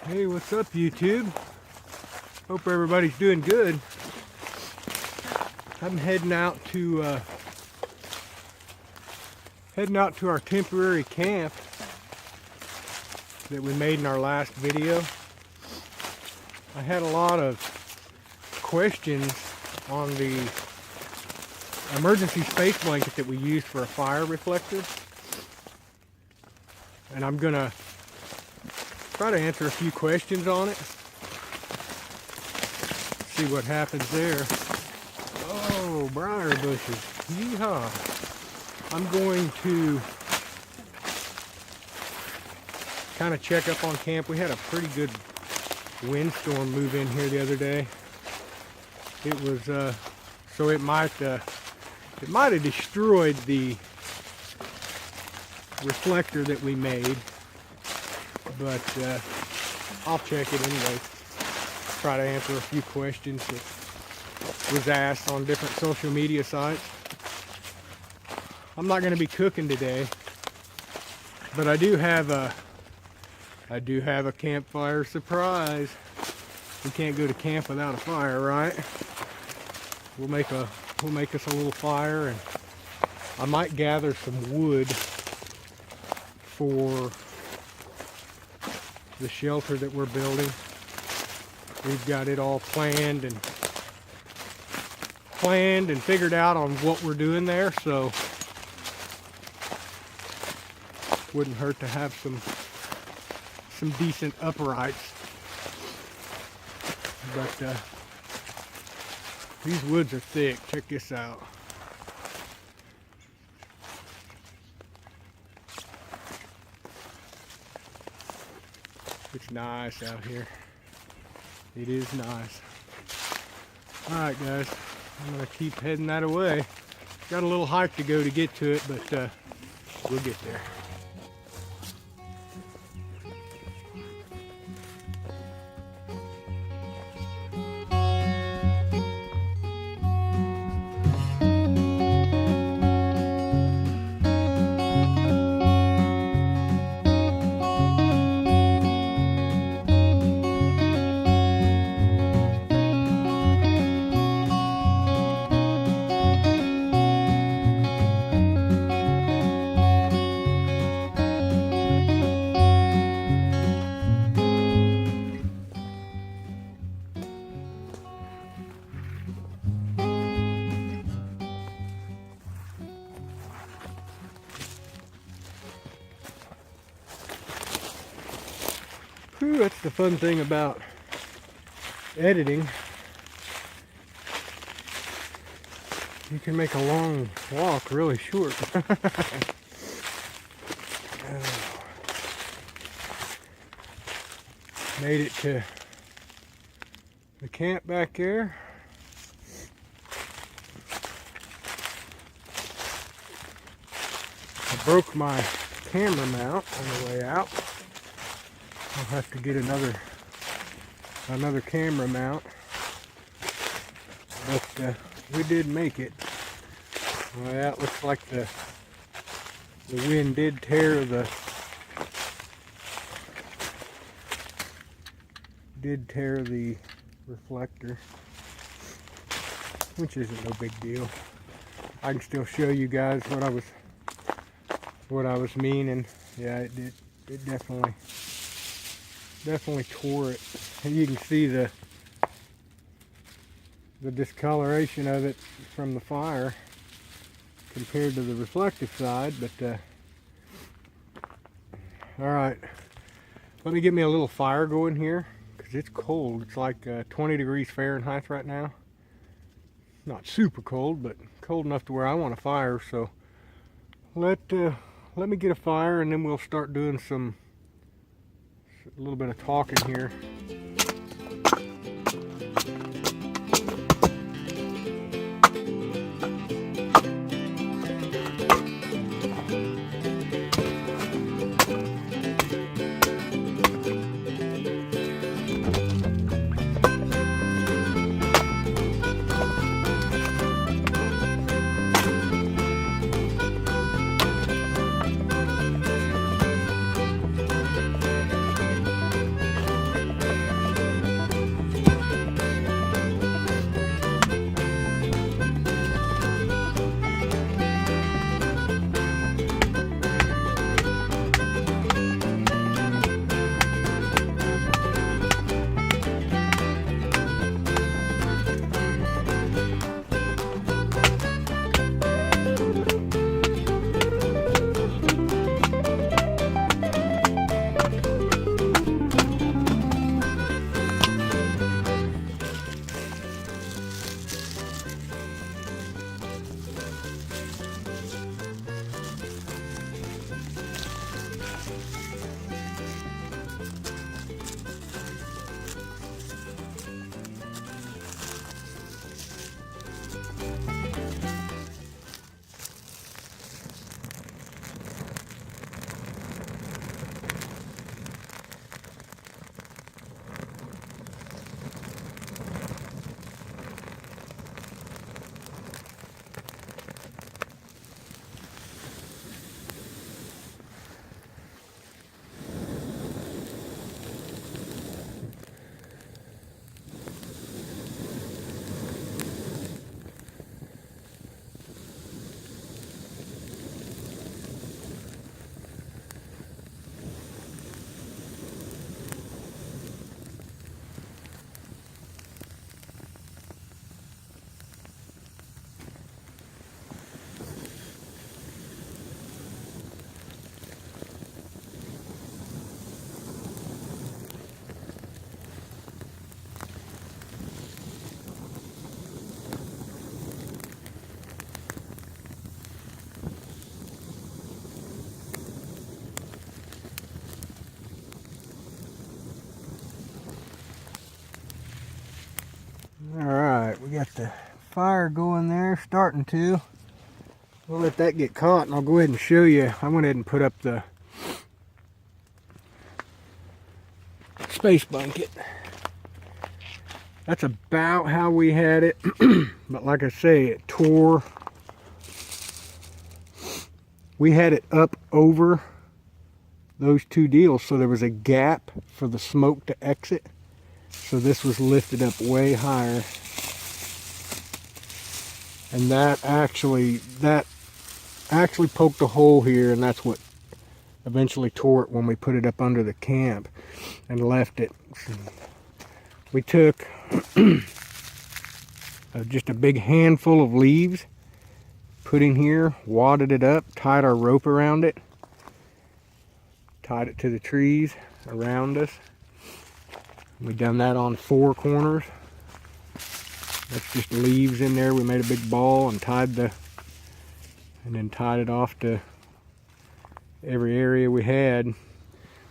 Hey, what's up, YouTube? Hope everybody's doing good. I'm heading out to our temporary camp that we made in our last video. I had a lot of questions on the emergency space blanket that we used for a fire reflector, and I'm gonna try to answer a few questions on it. See what happens there. Oh, briar bushes. Yeehaw. I'm going to kind of check up on camp. We had a pretty good windstorm move in here the other day. It was so it might have destroyed the reflector that we made, but I'll check it anyway. Try to answer a few questions that was asked on different social media sites. I'm not going to be cooking today, but I do have a campfire surprise. We can't go to camp without a fire, right? We'll make us a little fire, and I might gather some wood for the shelter that we're building. We've got it all planned and figured out on what we're doing there, so wouldn't hurt to have some decent uprights. But these woods are thick. Check this out. It's nice out here. It is nice. Alright guys, I'm going to keep heading that away. Got a little hike to go to get to it, but we'll get there. Whew, that's the fun thing about editing. You can make a long walk really short. Made it to the camp back there. I broke my camera mount on the way out. I'll have to get another camera mount, but we did make it. Well, yeah, it looks like the wind did tear the reflector, which isn't no big deal. I can still show you guys what I was meaning. Yeah, it did. It definitely tore it, and you can see the discoloration of it from the fire compared to the reflective side. But all right, let me get me a little fire going here, because it's cold. It's like 20 degrees Fahrenheit right now. Not super cold, but cold enough to where I want a fire. So let me get a fire, and then we'll start doing a little bit of talking here. got the fire going there, starting to. We'll let that get caught and I'll go ahead and show you. I went ahead and put up the space blanket. That's about how we had it. But like I say, it tore. We had it up over those two deals, so there was a gap for the smoke to exit. So this was lifted up way higher. And that actually poked a hole here, and that's what eventually tore it when we put it up under the camp and left it. We took just a big handful of leaves, put in here, wadded it up, tied our rope around it, tied it to the trees around us. We done that on 4 corners. That's just leaves in there. We made a big ball and then tied it off to every area we had.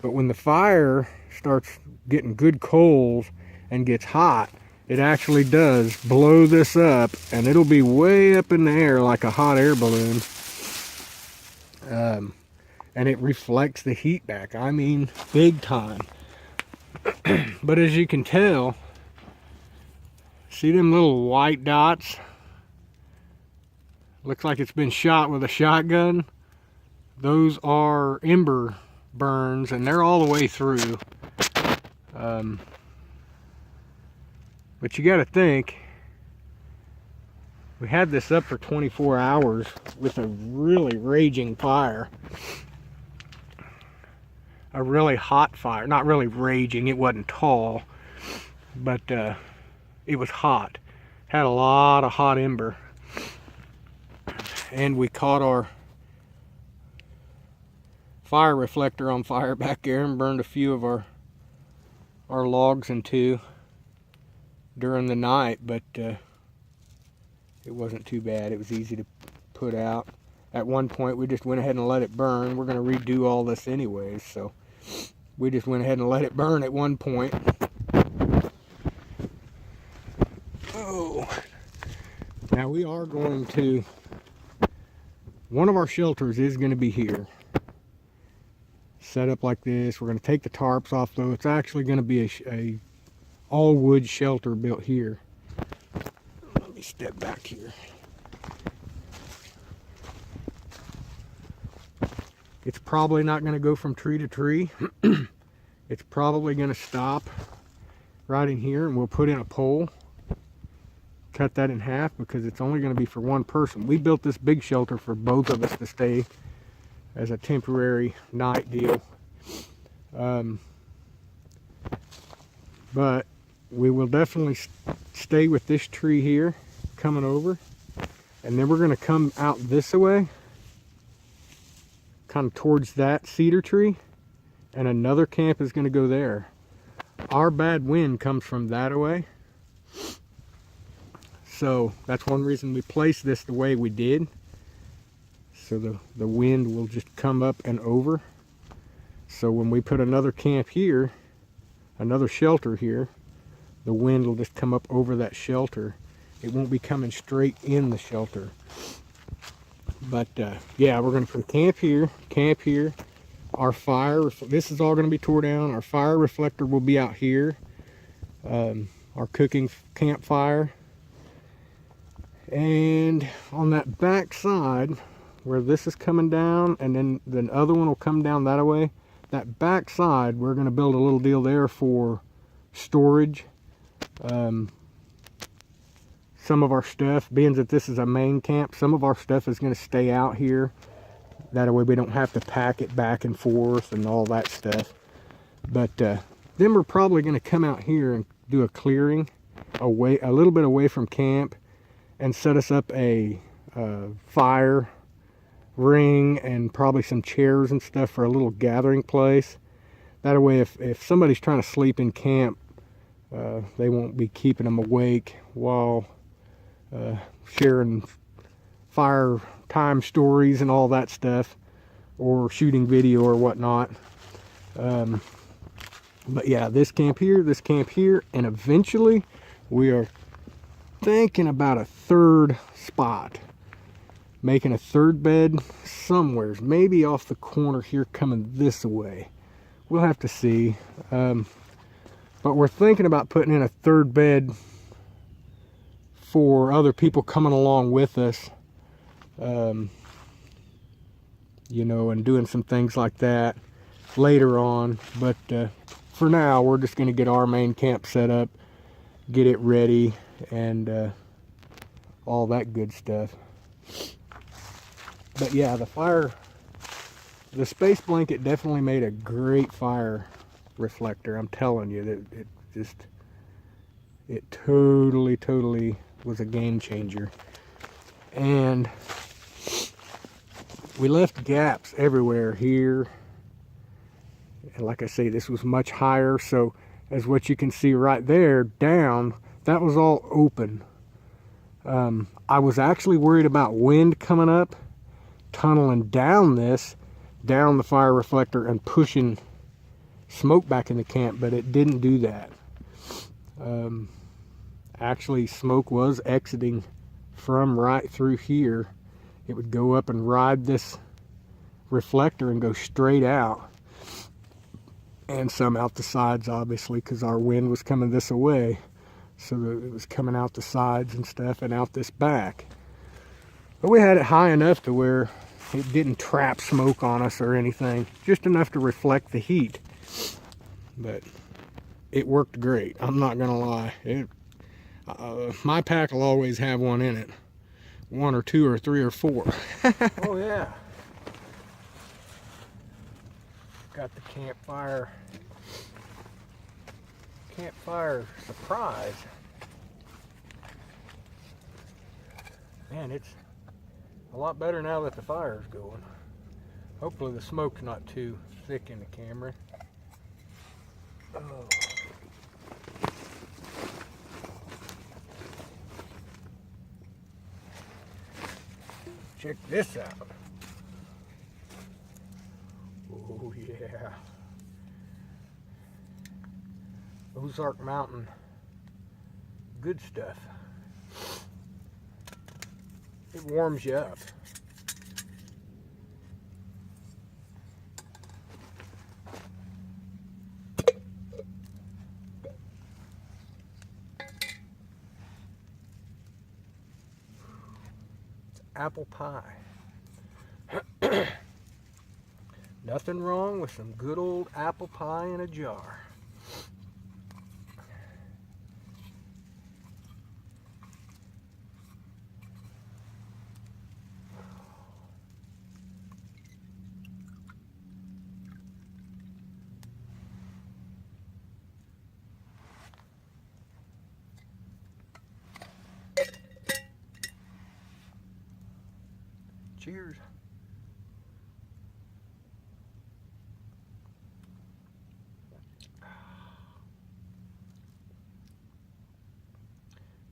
But when the fire starts getting good coals and gets hot, it actually does blow this up, and it'll be way up in the air like a hot air balloon. And it reflects the heat back. I mean, big time. But as you can tell, see them little white dots? Looks like it's been shot with a shotgun. Those are ember burns, and they're all the way through. But you got to think, we had this up for 24 hours with a really raging fire. A really hot fire. Not really raging, it wasn't tall, but it was hot. Had a lot of hot ember. And we caught our fire reflector on fire back there and burned a few of our logs in two during the night, but it wasn't too bad. It was easy to put out. At one point we just went ahead and let it burn. We're going to redo all this anyways, so we just went ahead and let it burn at one point. Oh, now we are going to, one of our shelters is going to be here, set up like this. We're going to take the tarps off though. It's actually going to be a all wood shelter built here. Let me step back here. It's probably not going to go from tree to tree. It's probably going to stop right in here, and we'll put in a pole, cut that in half, because it's only going to be for one person. We built this big shelter for both of us to stay as a temporary night deal. But we will definitely stay with this tree here coming over, and then we're going to come out this way, kind of towards that cedar tree, and another camp is going to go there. Our bad wind comes from that way, so that's one reason we placed this the way we did, so the wind will just come up and over. So when we put another camp here, another shelter here, the wind will just come up over that shelter. It won't be coming straight in the shelter. But yeah, we're going to put camp here, our fire, this is all going to be tore down. Our fire reflector will be out here, our cooking campfire. And on that back side, where this is coming down, and then the other one will come down that way, that back side, we're going to build a little deal there for storage. Some of our stuff, being that this is a main camp, some of our stuff is going to stay out here. That way we don't have to pack it back and forth and all that stuff. But then we're probably going to come out here and do a clearing away, a little bit away from camp, and set us up a fire ring and probably some chairs and stuff for a little gathering place. That way if somebody's trying to sleep in camp, they won't be keeping them awake while sharing fire time stories and all that stuff, or shooting video or whatnot. But yeah, this camp here, and eventually we are thinking about a third spot, making a third bed somewheres, maybe off the corner here coming this way. We'll have to see. But we're thinking about putting in a third bed for other people coming along with us, you know, and doing some things like that later on. But for now, we're just going to get our main camp set up, get it ready, and all that good stuff. But yeah, the space blanket definitely made a great fire reflector. I'm telling you, that it totally was a game changer. And we left gaps everywhere here. And like I say, this was much higher, so as what you can see right there down, that was all open. I was actually worried about wind coming up, tunneling down the fire reflector and pushing smoke back in the camp, but it didn't do that. Actually, smoke was exiting from right through here. It would go up and ride this reflector and go straight out, and some out the sides, obviously, because our wind was coming this way, so that it was coming out the sides and stuff and out this back. But we had it high enough to where it didn't trap smoke on us or anything, just enough to reflect the heat. But it worked great, I'm not gonna lie. My pack will always have one in it, one or two or three or four. Oh yeah, got the campfire surprise. Man, it's a lot better now that the fire's going. Hopefully the smoke's not too thick in the camera. Oh. Check this out. Oh yeah. Ozark Mountain. Good stuff. It warms you up. Apple pie. Nothing wrong with some good old apple pie in a jar. Cheers.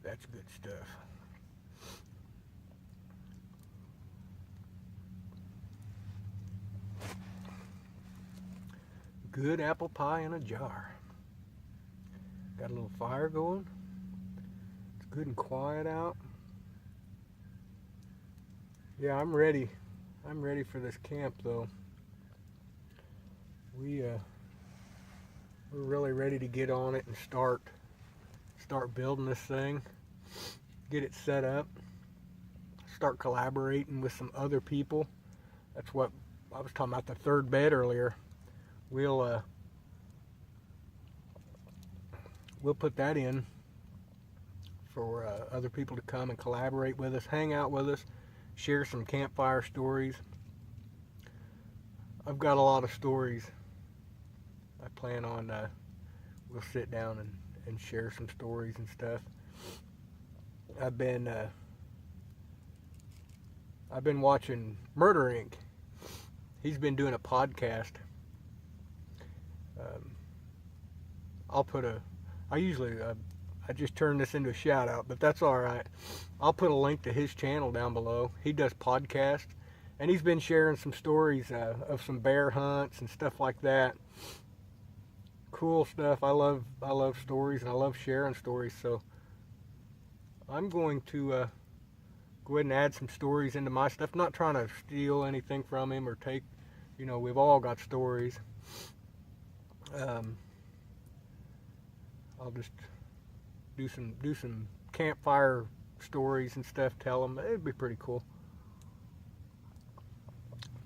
That's good stuff. Good apple pie in a jar. Got a little fire going. It's good and quiet out. Yeah, I'm ready. I'm ready for this camp though. We're really ready to get on it and start building this thing, get it set up, start collaborating with some other people. That's what I was talking about, the third bed earlier. We'll put that in for other people to come and collaborate with us, hang out with us, share some campfire stories. I've got a lot of stories. I plan on we'll sit down and share some stories and stuff. I've been watching Murder Inc. He's been doing a podcast. I just turned this into a shout out, but that's all right. I'll put a link to his channel down below. He does podcasts, and he's been sharing some stories of some bear hunts and stuff like that. Cool stuff. I love stories, and I love sharing stories. So I'm going to go ahead and add some stories into my stuff. Not trying to steal anything from him or take, you know, we've all got stories. I'll just do some campfire stories and stuff, tell them. It'd be pretty cool.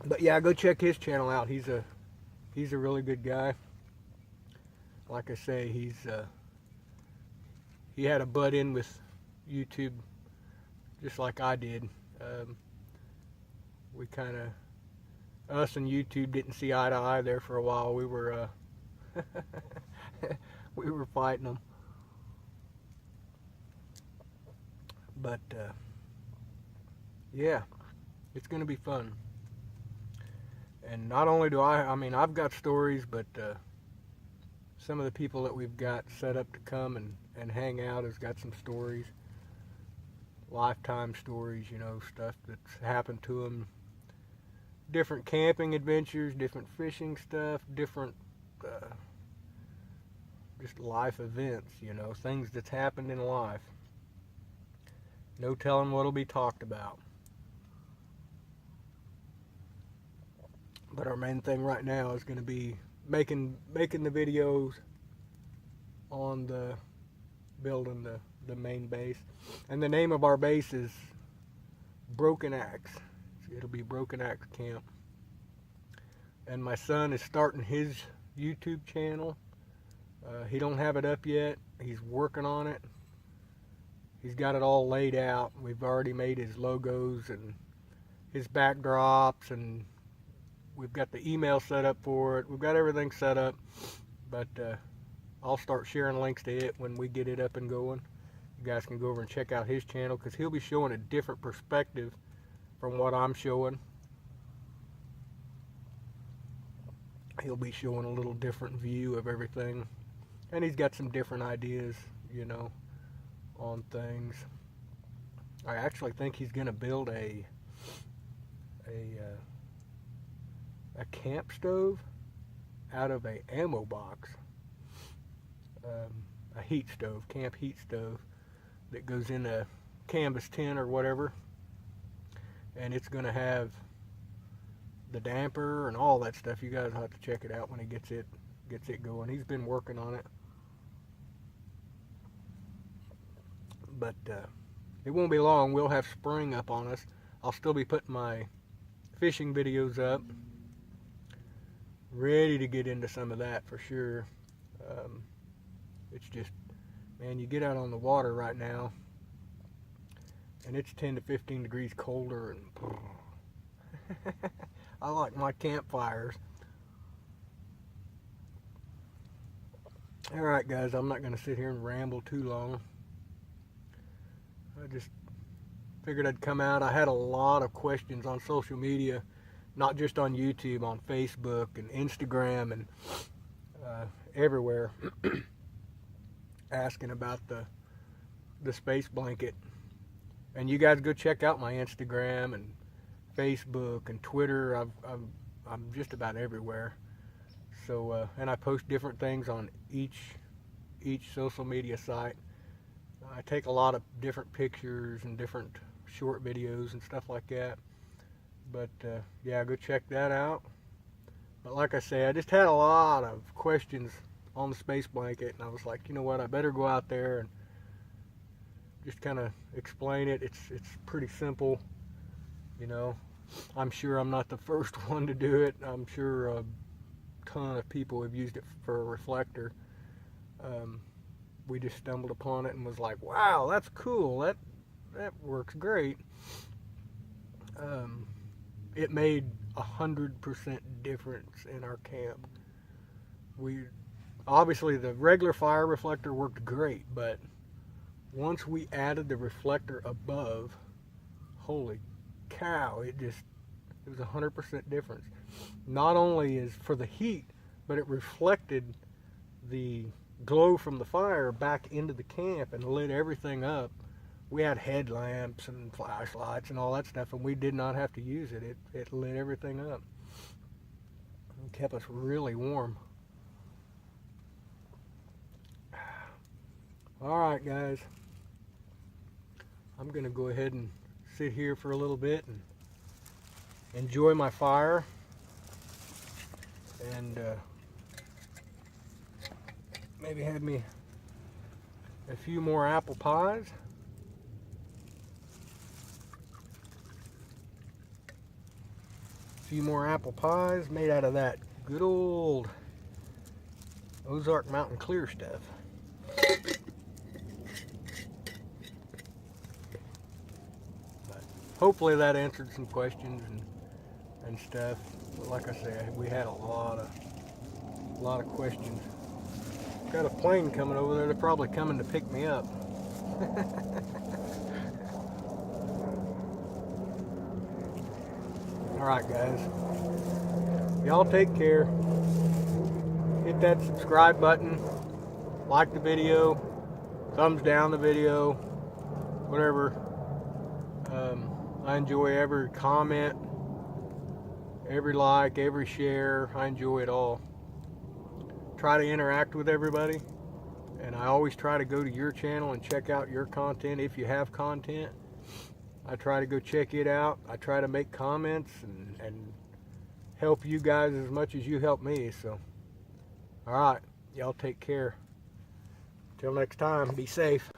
But yeah, go check his channel out. He's a really good guy. Like I say, he had a butt in with YouTube just like I did. We kind of, us and YouTube didn't see eye to eye there for a while. We were we were fighting them. But yeah, it's gonna be fun. And not only do I mean, I've got stories, but some of the people that we've got set up to come and hang out has got some stories, lifetime stories, you know, stuff that's happened to them, different camping adventures, different fishing stuff, different just life events, you know, things that's happened in life. No telling what'll be talked about. But our main thing right now is going to be making the videos on the building the main base. And the name of our base is Broken Axe. It'll be Broken Axe Camp. And my son is starting his YouTube channel. He don't have it up yet. He's working on it. He's got it all laid out. We've already made his logos and his backdrops, and we've got the email set up for it. We've got everything set up, but I'll start sharing links to it when we get it up and going. You guys can go over and check out his channel, because he'll be showing a different perspective from what I'm showing. He'll be showing a little different view of everything, and he's got some different ideas, you know, on things. I actually think he's going to build a camp stove out of a ammo box, a heat stove, camp heat stove, that goes in a canvas tent or whatever, and it's going to have the damper and all that stuff. You guys will have to check it out when he gets it going. He's been working on it, but it won't be long. We'll have spring up on us. I'll still be putting my fishing videos up, ready to get into some of that for sure. It's just, man, you get out on the water right now and it's 10 to 15 degrees colder, and I like my campfires. Alright guys, I'm not going to sit here and ramble too long. I just figured I'd come out. I had a lot of questions on social media, not just on YouTube, on Facebook and Instagram and everywhere, asking about the space blanket. And you guys go check out my Instagram and Facebook and Twitter. I'm just about everywhere. So and I post different things on each social media site. I take a lot of different pictures and different short videos and stuff like that. But yeah, go check that out. But like I say, I just had a lot of questions on the space blanket, and I was like, you know what, I better go out there and just kind of explain it. It's pretty simple, you know. I'm sure I'm not the first one to do it. I'm sure a ton of people have used it for a reflector. We just stumbled upon it and was like, wow, that's cool, that works great. It made 100% difference in our camp. Obviously the regular fire reflector worked great, but once we added the reflector above, holy cow, it was 100% difference. Not only is for the heat, but it reflected the glow from the fire back into the camp and lit everything up. We had headlamps and flashlights and all that stuff, and we did not have to use it. It lit everything up and kept us really warm. All right, guys. I'm gonna go ahead and sit here for a little bit and enjoy my fire, and maybe have me a few more apple pies. A few more apple pies made out of that good old Ozark Mountain Clear stuff. But hopefully that answered some questions and stuff. But like I said, we had a lot of questions. Got a plane coming over there. They're probably coming to pick me up. Alright guys, y'all take care. Hit that subscribe button, like the video, thumbs down the video, whatever. I enjoy every comment, every like, every share. I enjoy it all. Try to interact with everybody, and I always try to go to your channel and check out your content if you have content. I try to go check it out. I try to make comments and help you guys as much as you help me. So, all right, y'all take care. Till next time, be safe.